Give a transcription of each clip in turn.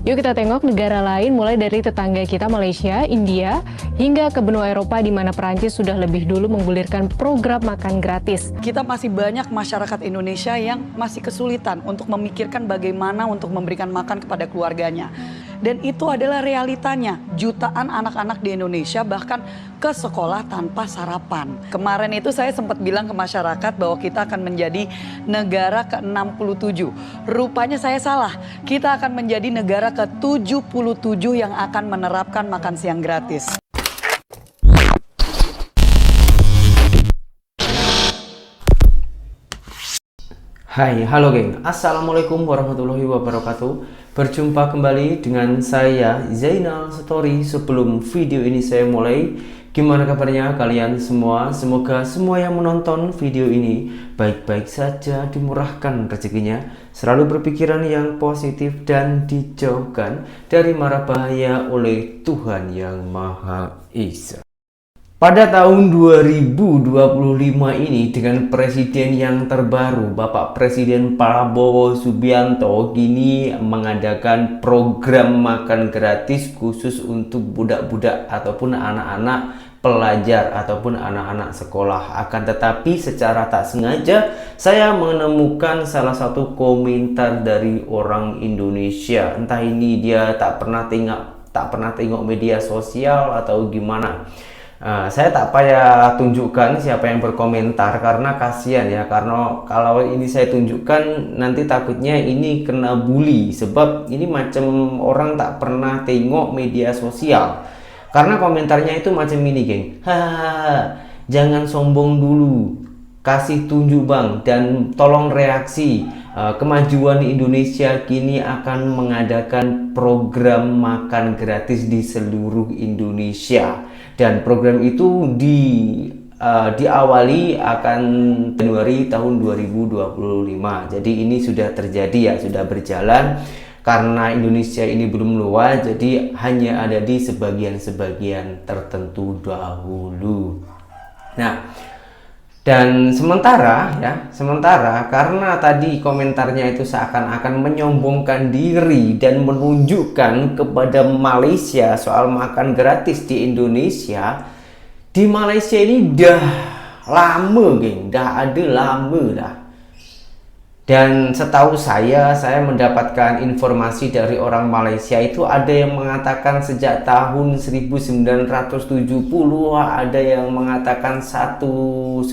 Yuk kita tengok negara lain mulai dari tetangga kita Malaysia, India, hingga ke benua Eropa di mana Perancis sudah lebih dulu menggulirkan program makan gratis. Kita masih banyak masyarakat Indonesia yang masih kesulitan untuk memikirkan bagaimana untuk memberikan makan kepada keluarganya. Dan itu adalah realitanya. Jutaan anak-anak di Indonesia bahkan ke sekolah tanpa sarapan. Kemarin itu saya sempat bilang ke masyarakat bahwa kita akan menjadi negara ke-67. Rupanya saya salah. Kita akan menjadi negara ke-77 yang akan menerapkan makan siang gratis. Hai, halo geng. Assalamualaikum warahmatullahi wabarakatuh. Berjumpa kembali dengan saya Zainal Story. Sebelum video ini saya mulai, gimana kabarnya kalian semua? Semoga semua yang menonton video ini baik-baik saja, dimurahkan rezekinya, selalu berpikiran yang positif dan dijauhkan dari mara bahaya oleh Tuhan Yang Maha Esa. Pada tahun 2025 ini dengan presiden yang terbaru, Bapak Presiden Prabowo Subianto kini mengadakan program makan gratis khusus untuk budak-budak ataupun anak-anak pelajar ataupun anak-anak sekolah. Akan tetapi secara tak sengaja saya menemukan salah satu komentar dari orang Indonesia. Entah ini dia tak pernah tengok media sosial atau gimana. Saya tak payah tunjukkan siapa yang berkomentar karena kasihan ya, karena kalau ini saya tunjukkan nanti takutnya ini kena bully, sebab ini macam orang tak pernah tengok media sosial. Karena komentarnya itu macam ini geng, hahaha, jangan sombong dulu, kasih tunjuk bang, dan tolong reaksi. Kemajuan Indonesia kini akan mengadakan program makan gratis di seluruh Indonesia, dan program itu diawali akan Januari tahun 2025. Jadi ini sudah terjadi ya, sudah berjalan. Karena Indonesia ini belum luas, jadi hanya ada di sebagian-sebagian tertentu dahulu. Nah, dan sementara karena tadi komentarnya itu seakan-akan menyombongkan diri dan menunjukkan kepada Malaysia soal makan gratis di Indonesia. Di Malaysia ini dah lama geng, dah ada lama dah. Dan setahu saya mendapatkan informasi dari orang Malaysia itu ada yang mengatakan sejak tahun 1970, ada yang mengatakan 1980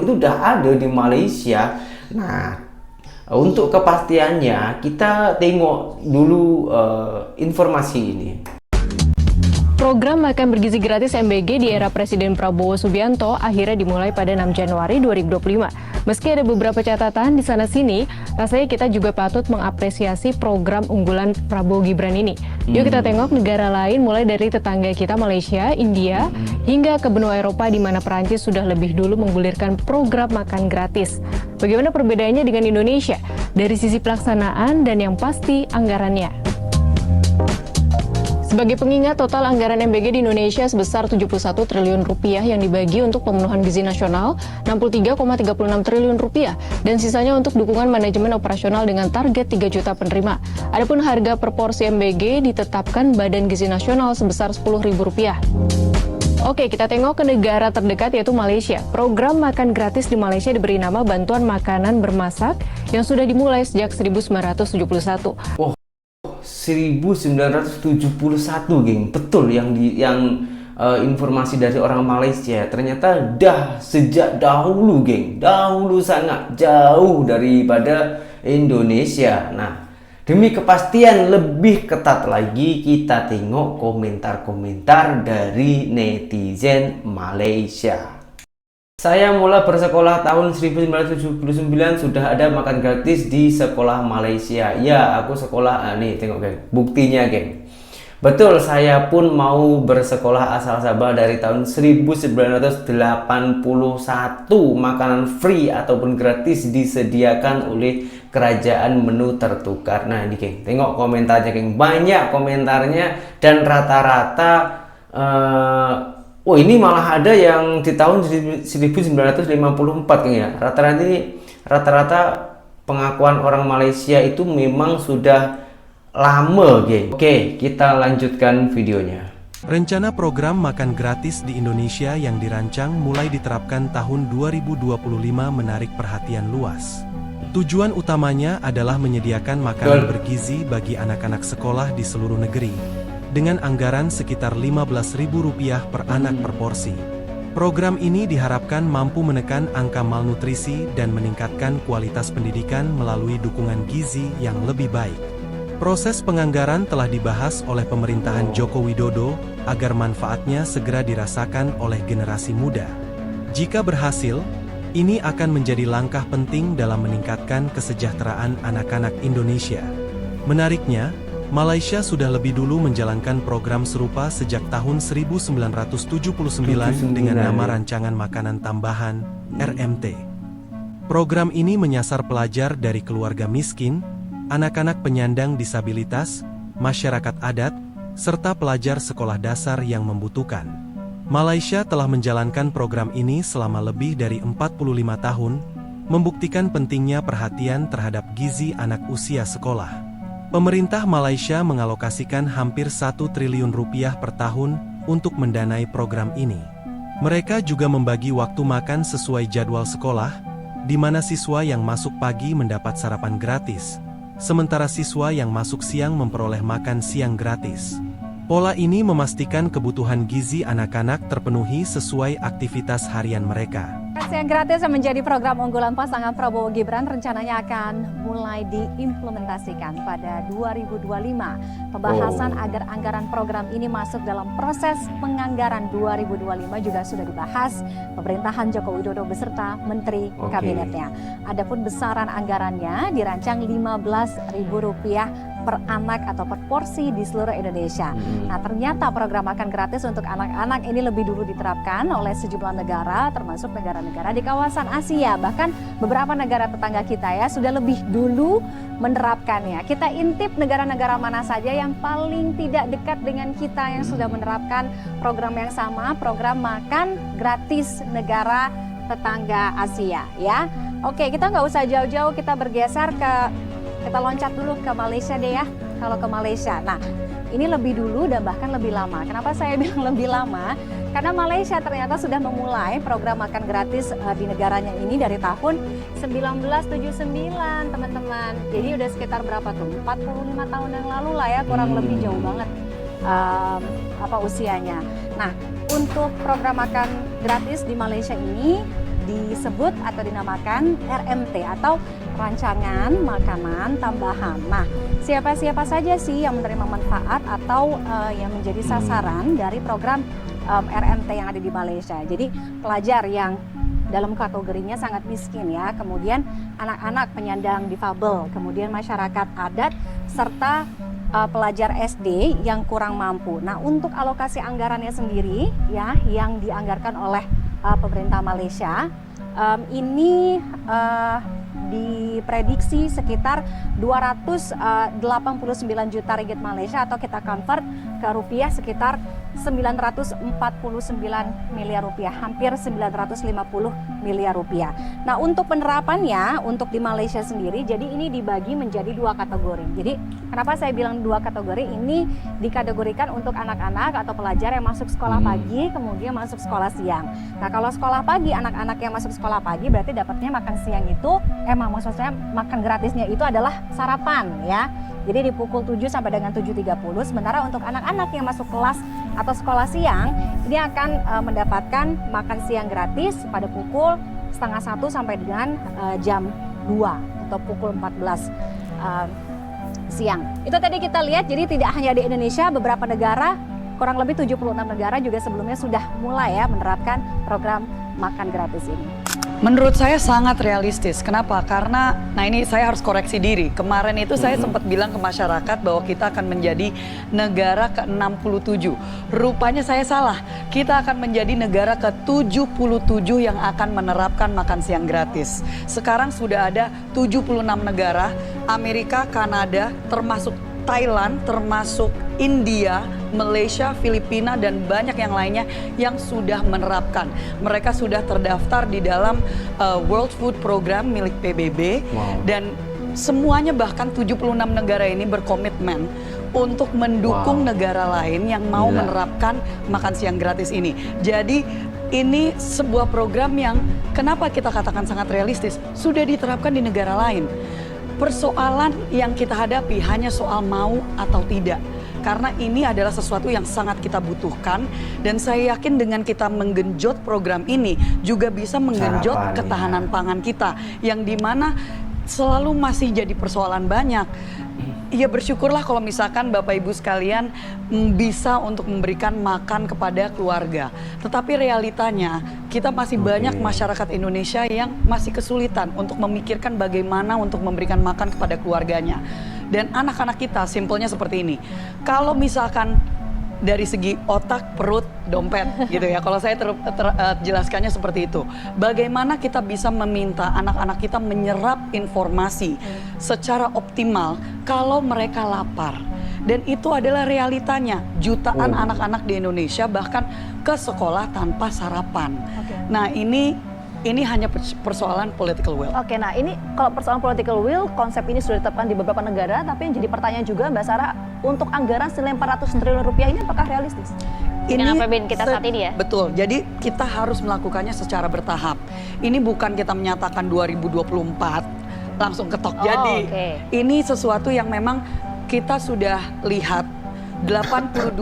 itu udah ada di Malaysia. Nah, untuk kepastiannya kita tengok dulu informasi ini. Program makan bergizi gratis MBG di era Presiden Prabowo Subianto akhirnya dimulai pada 6 Januari 2025. Meski ada beberapa catatan di sana-sini, rasanya kita juga patut mengapresiasi program unggulan Prabowo Gibran ini. Yuk kita tengok negara lain mulai dari tetangga kita Malaysia, India, hingga ke benua Eropa di mana Perancis sudah lebih dulu menggulirkan program makan gratis. Bagaimana perbedaannya dengan Indonesia? Dari sisi pelaksanaan dan yang pasti anggarannya. Sebagai pengingat, total anggaran MBG di Indonesia sebesar 71 triliun rupiah yang dibagi untuk pemenuhan gizi nasional 63,36 triliun rupiah dan sisanya untuk dukungan manajemen operasional dengan target 3 juta penerima. Adapun harga per porsi MBG ditetapkan Badan Gizi Nasional sebesar Rp10.000. Oke, kita tengok ke negara terdekat yaitu Malaysia. Program makan gratis di Malaysia diberi nama Bantuan Makanan Bermasak yang sudah dimulai sejak 1971. 1971 geng, betul yang informasi dari orang Malaysia, ternyata dah sejak dahulu geng, dahulu sangat jauh daripada Indonesia. Nah, demi kepastian lebih ketat lagi kita tengok komentar-komentar dari netizen Malaysia. Saya mulai bersekolah tahun 1979 sudah ada makan gratis di sekolah Malaysia. Ya, aku sekolah, nih tengok geng, buktinya geng. Betul, saya pun mau bersekolah asal Sabah dari tahun 1981. Makanan free ataupun gratis disediakan oleh kerajaan, menu tertukar. Nah ini geng, tengok komentarnya geng, banyak komentarnya dan rata-rata oh ini malah ada yang di tahun 1954 kan ya. Rata-rata pengakuan orang Malaysia itu memang sudah lama, geng. Oke, kita lanjutkan videonya. Rencana program makan gratis di Indonesia yang dirancang mulai diterapkan tahun 2025 menarik perhatian luas. Tujuan utamanya adalah menyediakan makanan bergizi bagi anak-anak sekolah di seluruh negeri, dengan anggaran sekitar Rp15.000 per anak per porsi. Program ini diharapkan mampu menekan angka malnutrisi dan meningkatkan kualitas pendidikan melalui dukungan gizi yang lebih baik. Proses penganggaran telah dibahas oleh pemerintahan Joko Widodo agar manfaatnya segera dirasakan oleh generasi muda. Jika berhasil, ini akan menjadi langkah penting dalam meningkatkan kesejahteraan anak-anak Indonesia. Menariknya, Malaysia sudah lebih dulu menjalankan program serupa sejak tahun 1979 dengan nama Rancangan Makanan Tambahan, RMT. Program ini menyasar pelajar dari keluarga miskin, anak-anak penyandang disabilitas, masyarakat adat, serta pelajar sekolah dasar yang membutuhkan. Malaysia telah menjalankan program ini selama lebih dari 45 tahun, membuktikan pentingnya perhatian terhadap gizi anak usia sekolah. Pemerintah Malaysia mengalokasikan hampir 1 triliun rupiah per tahun untuk mendanai program ini. Mereka juga membagi waktu makan sesuai jadwal sekolah, di mana siswa yang masuk pagi mendapat sarapan gratis, sementara siswa yang masuk siang memperoleh makan siang gratis. Pola ini memastikan kebutuhan gizi anak-anak terpenuhi sesuai aktivitas harian mereka. Makan siang gratis yang menjadi program unggulan pasangan Prabowo Gibran rencananya akan mulai diimplementasikan pada 2025. Pembahasan agar anggaran program ini masuk dalam proses penganggaran 2025 juga sudah dibahas pemerintahan Joko Widodo beserta menteri kabinetnya. Adapun besaran anggarannya dirancang Rp15.000 per anak atau per porsi di seluruh Indonesia. Nah, ternyata program makan gratis untuk anak-anak ini lebih dulu diterapkan oleh sejumlah negara, termasuk negara-negara di kawasan Asia. Bahkan beberapa negara tetangga kita ya sudah lebih dulu menerapkannya. Kita intip negara-negara mana saja yang paling tidak dekat dengan kita yang sudah menerapkan program yang sama, program makan gratis negara tetangga Asia ya. Oke, kita nggak usah jauh-jauh, kita bergeser kita loncat dulu ke Malaysia deh ya. Kalau ke Malaysia, nah ini lebih dulu dan bahkan lebih lama. Kenapa saya bilang lebih lama? Karena Malaysia ternyata sudah memulai program makan gratis di negaranya ini dari tahun 1979, teman-teman. Jadi udah sekitar berapa tuh? 45 tahun yang lalu lah ya, kurang lebih jauh banget usianya. Nah, untuk program makan gratis di Malaysia ini disebut atau dinamakan RMT atau Rancangan Makanan Tambahan. Nah, siapa-siapa saja sih yang menerima manfaat atau yang menjadi sasaran dari program RMT yang ada di Malaysia? Jadi pelajar yang dalam kategorinya sangat miskin ya, kemudian anak-anak penyandang difabel, kemudian masyarakat adat, serta pelajar SD yang kurang mampu. Nah, untuk alokasi anggarannya sendiri ya yang dianggarkan oleh pemerintah Malaysia ini diprediksi sekitar 289 juta ringgit Malaysia atau kita convert ke rupiah sekitar 949 miliar rupiah, hampir 950 miliar rupiah. Nah, untuk penerapannya untuk di Malaysia sendiri, jadi ini dibagi menjadi dua kategori. Jadi kenapa saya bilang dua kategori? Ini dikategorikan untuk anak-anak atau pelajar yang masuk sekolah pagi, kemudian masuk sekolah siang. Nah, kalau sekolah pagi, anak-anak yang masuk sekolah pagi berarti dapatnya makan siang itu, maksud saya makan gratisnya itu adalah sarapan ya. Jadi di pukul 7 sampai dengan 7.30, sementara untuk anak-anak yang masuk kelas atau sekolah siang, ini akan mendapatkan makan siang gratis pada pukul 12:30 sampai dengan jam 2 atau pukul 14 siang. Itu tadi kita lihat, jadi tidak hanya di Indonesia, beberapa negara, kurang lebih 76 negara juga sebelumnya sudah mulai ya menerapkan program makan gratis ini. Menurut saya sangat realistis. Kenapa? Karena, nah ini saya harus koreksi diri. Kemarin itu saya sempat bilang ke masyarakat bahwa kita akan menjadi negara ke-67. Rupanya saya salah. Kita akan menjadi negara ke-77 yang akan menerapkan makan siang gratis. Sekarang sudah ada 76 negara, Amerika, Kanada, termasuk Thailand, termasuk India, Malaysia, Filipina, dan banyak yang lainnya yang sudah menerapkan. Mereka sudah terdaftar di dalam World Food Program milik PBB. Dan semuanya bahkan 76 negara ini berkomitmen untuk mendukung negara lain yang mau Gila. menerapkan makan siang gratis ini. Jadi ini sebuah program yang kenapa kita katakan sangat realistis, sudah diterapkan di negara lain. Persoalan yang kita hadapi hanya soal mau atau tidak. Karena ini adalah sesuatu yang sangat kita butuhkan, dan saya yakin dengan kita menggenjot program ini juga bisa menggenjot Sarapan, ketahanan pangan kita, yang dimana selalu masih jadi persoalan banyak. Ya bersyukurlah kalau misalkan Bapak Ibu sekalian bisa untuk memberikan makan kepada keluarga. Tetapi realitanya kita masih banyak masyarakat Indonesia yang masih kesulitan untuk memikirkan bagaimana untuk memberikan makan kepada keluarganya. Dan anak-anak kita simpelnya seperti ini. Kalau misalkan dari segi otak, perut, dompet gitu ya. Kalau saya jelaskannya seperti itu. Bagaimana kita bisa meminta anak-anak kita menyerap informasi secara optimal kalau mereka lapar. Dan itu adalah realitanya. Jutaan anak-anak di Indonesia bahkan ke sekolah tanpa sarapan. Nah ini hanya persoalan political will. Oke, nah ini kalau persoalan political will, konsep ini sudah ditetapkan di beberapa negara, tapi yang jadi pertanyaan juga Mbak Sarah, untuk anggaran senilai 400 triliun rupiah ini apakah realistis? Dengan APBN kita saat ini ya? Betul, jadi kita harus melakukannya secara bertahap. Ini bukan kita menyatakan 2024 langsung ketok jadi. Ini sesuatu yang memang kita sudah lihat 82,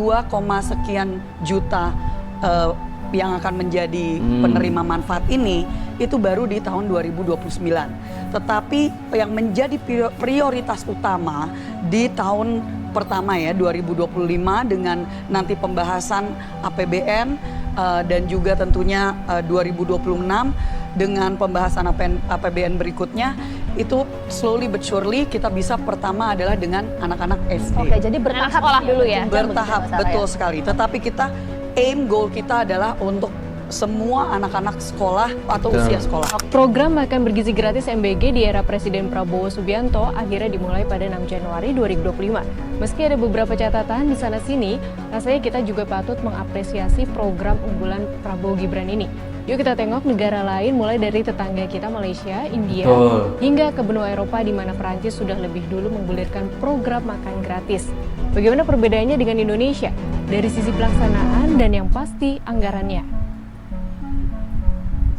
sekian juta yang akan menjadi penerima manfaat ini itu baru di tahun 2029. Tetapi yang menjadi prioritas utama di tahun pertama ya 2025 dengan nanti pembahasan APBN dan juga tentunya 2026 dengan pembahasan APBN berikutnya itu slowly but surely kita bisa pertama adalah dengan anak-anak SD. Oke, jadi bertahap Anak sekolah dulu ya? Bertahap, Begitu, Mbak Sarah, betul ya? sekali. Tetapi kita goal kita adalah untuk semua anak-anak sekolah atau usia sekolah. Program makan bergizi gratis MBG di era Presiden Prabowo Subianto akhirnya dimulai pada 6 Januari 2025. Meski ada beberapa catatan di sana-sini, rasanya kita juga patut mengapresiasi program unggulan Prabowo Gibran ini. Yuk kita tengok negara lain mulai dari tetangga kita Malaysia, India, hingga ke benua Eropa di mana Perancis sudah lebih dulu menggulirkan program makan gratis. Bagaimana perbedaannya dengan Indonesia? Dari sisi pelaksanaan dan yang pasti anggarannya.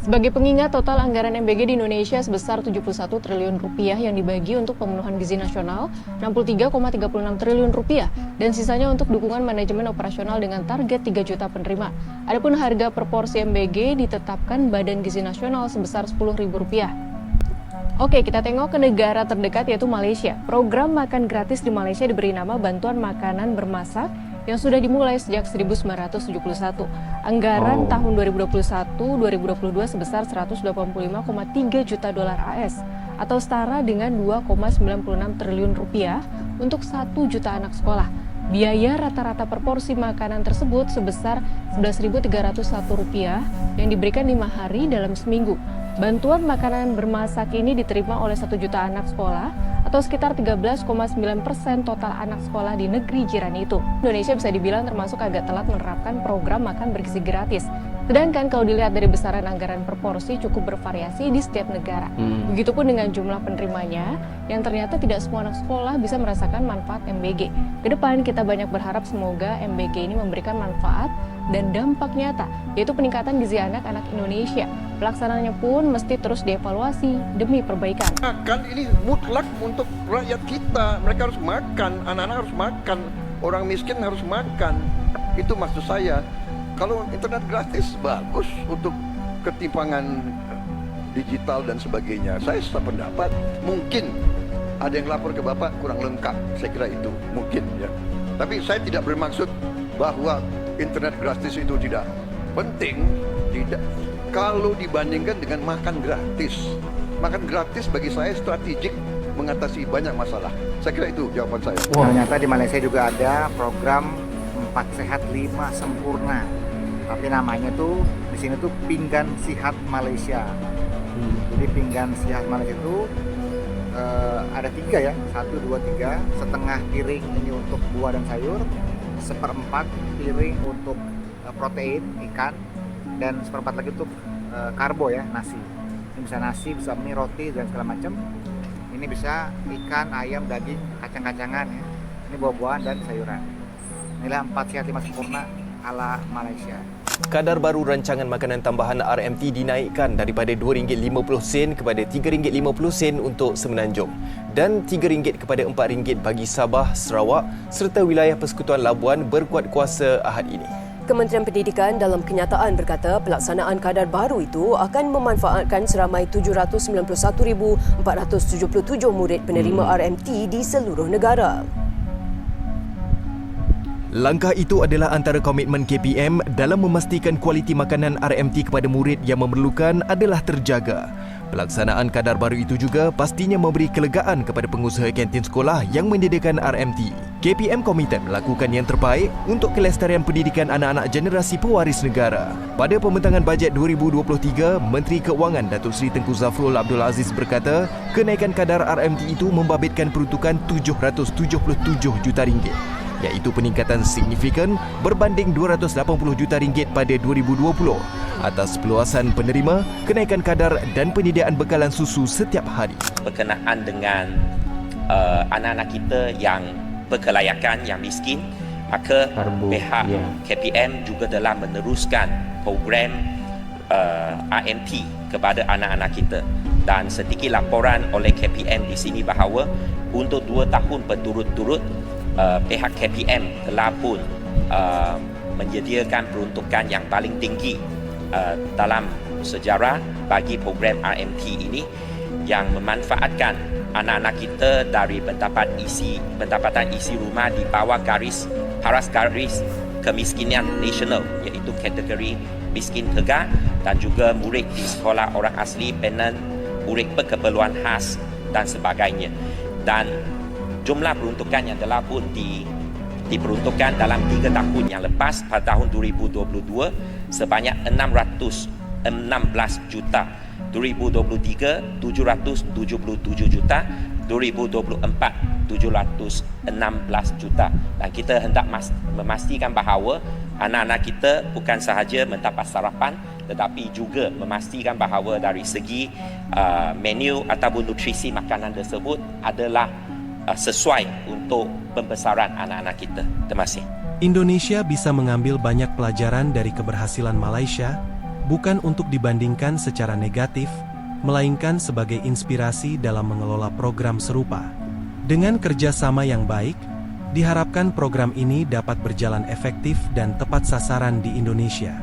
Sebagai pengingat, total anggaran MBG di Indonesia sebesar 71 triliun rupiah yang dibagi untuk pemenuhan gizi nasional 63,36 triliun rupiah dan sisanya untuk dukungan manajemen operasional dengan target 3 juta penerima. Adapun harga per porsi MBG ditetapkan Badan Gizi Nasional sebesar Rp10.000. Oke, kita tengok ke negara terdekat yaitu Malaysia. Program makan gratis di Malaysia diberi nama Bantuan Makanan Bermasak yang sudah dimulai sejak 1971. Anggaran tahun 2021-2022 sebesar 185,3 juta dolar AS atau setara dengan 2,96 triliun rupiah untuk 1 juta anak sekolah. Biaya rata-rata per porsi makanan tersebut sebesar Rp11.301 yang diberikan 5 hari dalam seminggu. Bantuan makanan bermasak ini diterima oleh 1 juta anak sekolah atau sekitar 13,9% total anak sekolah di negeri jiran itu. Indonesia bisa dibilang termasuk agak telat menerapkan program makan bergizi gratis. Sedangkan kalau dilihat dari besaran anggaran per porsi cukup bervariasi di setiap negara. Begitupun dengan jumlah penerimanya yang ternyata tidak semua anak sekolah bisa merasakan manfaat MBG. Kedepan kita banyak berharap semoga MBG ini memberikan manfaat dan dampak nyata, yaitu peningkatan gizi anak-anak Indonesia. Pelaksanaannya pun mesti terus dievaluasi demi perbaikan. Makan ini mutlak untuk rakyat kita. Mereka harus makan, anak-anak harus makan, orang miskin harus makan. Itu maksud saya. Kalau internet gratis bagus untuk ketimpangan digital dan sebagainya. Saya sependapat, mungkin ada yang lapor ke Bapak kurang lengkap. Saya kira itu mungkin ya. Tapi saya tidak bermaksud bahwa internet gratis itu tidak penting, tidak. Kalau dibandingkan dengan makan gratis bagi saya strategik mengatasi banyak masalah. Saya kira itu jawaban saya. Ternyata di Malaysia juga ada program 4 Sehat 5 Sempurna. Tapi namanya tuh di sini tuh Pinggan Sihat Malaysia. Jadi Pinggan Sihat Malaysia itu ada 3 ya, 1, 2, 3. Setengah piring ini untuk buah dan sayur, 1/4 piring untuk protein ikan, dan 1/4 lagi untuk karbo ya, nasi. Ini bisa nasi, bisa mie, roti dan segala macam. Ini bisa ikan, ayam, daging, kacang-kacangan ya. Ini buah-buahan dan sayuran. Inilah 4 sehat 5 sempurna ala Malaysia. Kadar baru rancangan makanan tambahan RMT dinaikkan daripada RM2.50 kepada RM3.50 untuk Semenanjung dan RM3 kepada RM4 bagi Sabah, Sarawak serta wilayah Persekutuan Labuan berkuat kuasa Ahad ini. Kementerian Pendidikan dalam kenyataan berkata pelaksanaan kadar baru itu akan memanfaatkan seramai 791,477 murid penerima RMT di seluruh negara. Langkah itu adalah antara komitmen KPM dalam memastikan kualiti makanan RMT kepada murid yang memerlukan adalah terjaga. Pelaksanaan kadar baru itu juga pastinya memberi kelegaan kepada pengusaha kantin sekolah yang menyediakan RMT. KPM komited melakukan yang terbaik untuk kelestarian pendidikan anak-anak generasi pewaris negara. Pada pembentangan bajet 2023, Menteri Keuangan Datuk Seri Tengku Zafrul Abdul Aziz berkata, kenaikan kadar RMT itu membabitkan peruntukan RM777 juta, iaitu peningkatan signifikan berbanding RM280 juta pada 2020 atas peluasan penerima, kenaikan kadar dan penyediaan bekalan susu setiap hari. Berkenaan dengan anak-anak kita yang berkelayakan, yang miskin, maka pihak KPM juga telah meneruskan program RMT kepada anak-anak kita. Dan sedikit laporan oleh KPM di sini bahawa untuk 2 tahun berturut-turut pihak KPM telah pun menyediakan peruntukan yang paling tinggi dalam sejarah bagi program RMT ini yang memanfaatkan anak-anak kita dari pendapatan isi rumah di bawah paras garis kemiskinan nasional, iaitu kategori miskin tegak, dan juga murid di sekolah orang asli, Penang, murid berkeperluan khas dan sebagainya. Dan jumlah peruntukan yang telah pun diperuntukkan dalam 3 tahun yang lepas pada tahun 2022 sebanyak 616 juta, 2023 777 juta, 2024 716 juta. Dan kita hendak memastikan bahawa anak-anak kita bukan sahaja mendapat sarapan tetapi juga memastikan bahawa dari segi menu ataupun nutrisi makanan tersebut adalah sesuai untuk pembesaran anak-anak kita. Terima kasih. Indonesia bisa mengambil banyak pelajaran dari keberhasilan Malaysia, bukan untuk dibandingkan secara negatif, melainkan sebagai inspirasi dalam mengelola program serupa. Dengan kerjasama yang baik, diharapkan program ini dapat berjalan efektif dan tepat sasaran di Indonesia.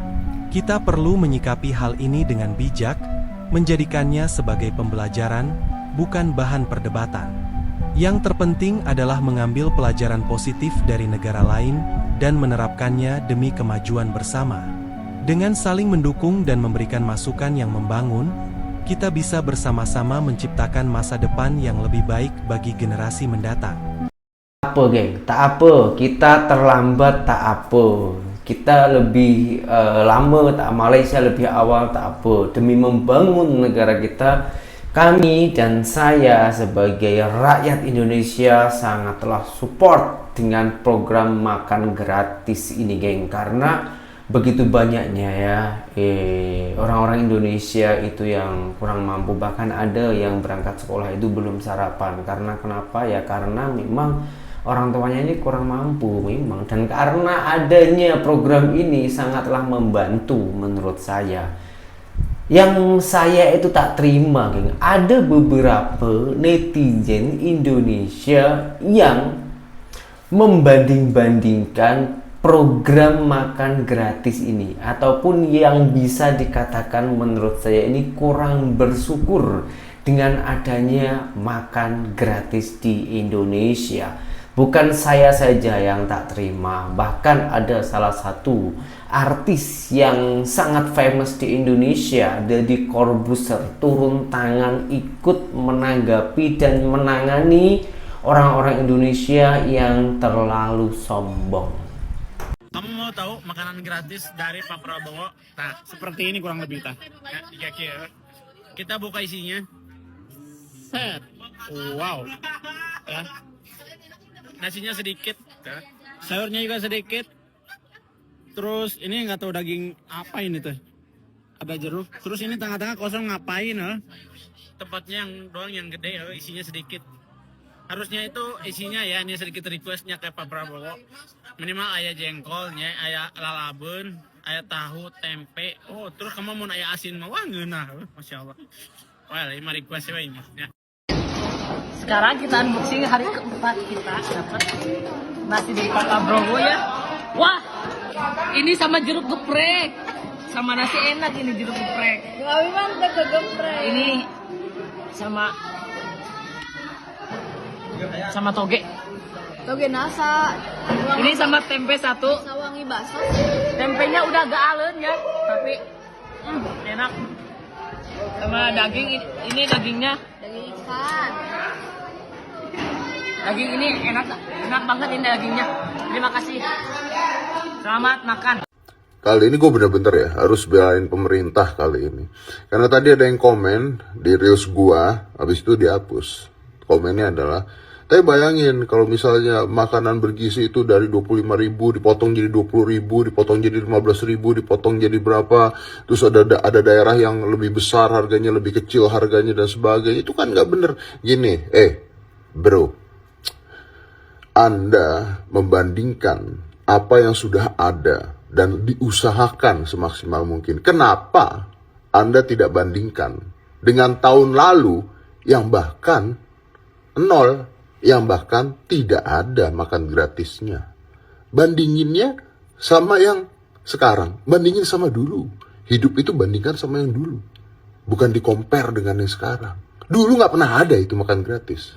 Kita perlu menyikapi hal ini dengan bijak, menjadikannya sebagai pembelajaran, bukan bahan perdebatan. Yang terpenting adalah mengambil pelajaran positif dari negara lain dan menerapkannya demi kemajuan bersama. Dengan saling mendukung dan memberikan masukan yang membangun, kita bisa bersama-sama menciptakan masa depan yang lebih baik bagi generasi mendatang. Apa geng? Tak apa, kita terlambat tak apa. Kita lebih lama tak, Malaysia lebih awal tak apa. Demi membangun negara kita, kami dan saya sebagai rakyat Indonesia sangatlah support dengan program makan gratis ini geng, karena begitu banyaknya ya orang-orang Indonesia itu yang kurang mampu, bahkan ada yang berangkat sekolah itu belum sarapan. Karena kenapa ya? Karena memang orang tuanya ini kurang mampu memang, dan karena adanya program ini sangatlah membantu menurut saya. Yang saya itu tak terima, geng, ada beberapa netizen Indonesia yang membanding-bandingkan program makan gratis ini, ataupun yang bisa dikatakan menurut saya ini kurang bersyukur dengan adanya makan gratis di Indonesia. Bukan saya saja yang tak terima, bahkan ada salah satu artis yang sangat famous di Indonesia, Deddy Corbuzier, turun tangan ikut menanggapi dan menangani orang-orang Indonesia yang terlalu sombong. Kamu mau tahu makanan gratis dari Pak Prabowo? Nah, seperti ini kurang lebih, tah. Ya, 3 kilo. Kita buka isinya. Set. Wow. Ya. Nasinya sedikit, ya. Sayurnya juga sedikit. Terus ini nggak tahu daging apa ini tuh. Ada jeruk. Terus ini tengah-tengah kosong ngapain? Tempatnya yang gede, isinya sedikit. Harusnya itu isinya ya, ini sedikit requestnya kayak Pak Prabowo. Minimal ayah jengkolnya, ayah lalaben, ayah tahu, tempe. Oh, terus kamu mau ayah asin mau ngeunah. Masya Allah. Wah, ini request ini. Ya. Sekarang kita unboxing hari keempat kita dapat nasi dari Pak Prabowo ya. Wah, ini sama jeruk geprek. Sama nasi enak ini jeruk geprek. Ini sama toge. Toge nasa. Ini sama tempe satu. Sawangi basah. Tempenya udah agak alen ya, tapi enak. Sama daging, ini dagingnya. Daging ikan. Daging ini enak banget ini dagingnya. Terima kasih. Selamat makan. Kali ini gue bener-bener ya harus belain pemerintah kali ini. Karena tadi ada yang komen di reels gua, habis itu dihapus. Komennya adalah, tapi bayangin kalau misalnya makanan bergizi itu dari 25.000 dipotong jadi 20.000, dipotong jadi 15.000, dipotong jadi berapa. Terus ada daerah yang lebih besar harganya, lebih kecil harganya dan sebagainya. Itu kan nggak bener. Gini, bro, Anda membandingkan apa yang sudah ada dan diusahakan semaksimal mungkin. Kenapa Anda tidak bandingkan dengan tahun lalu yang bahkan nol, yang bahkan tidak ada makan gratisnya? Bandinginnya sama yang sekarang, bandingin sama dulu. Hidup itu bandingkan sama yang dulu, bukan di-compare dengan yang sekarang. Dulu nggak pernah ada itu makan gratis.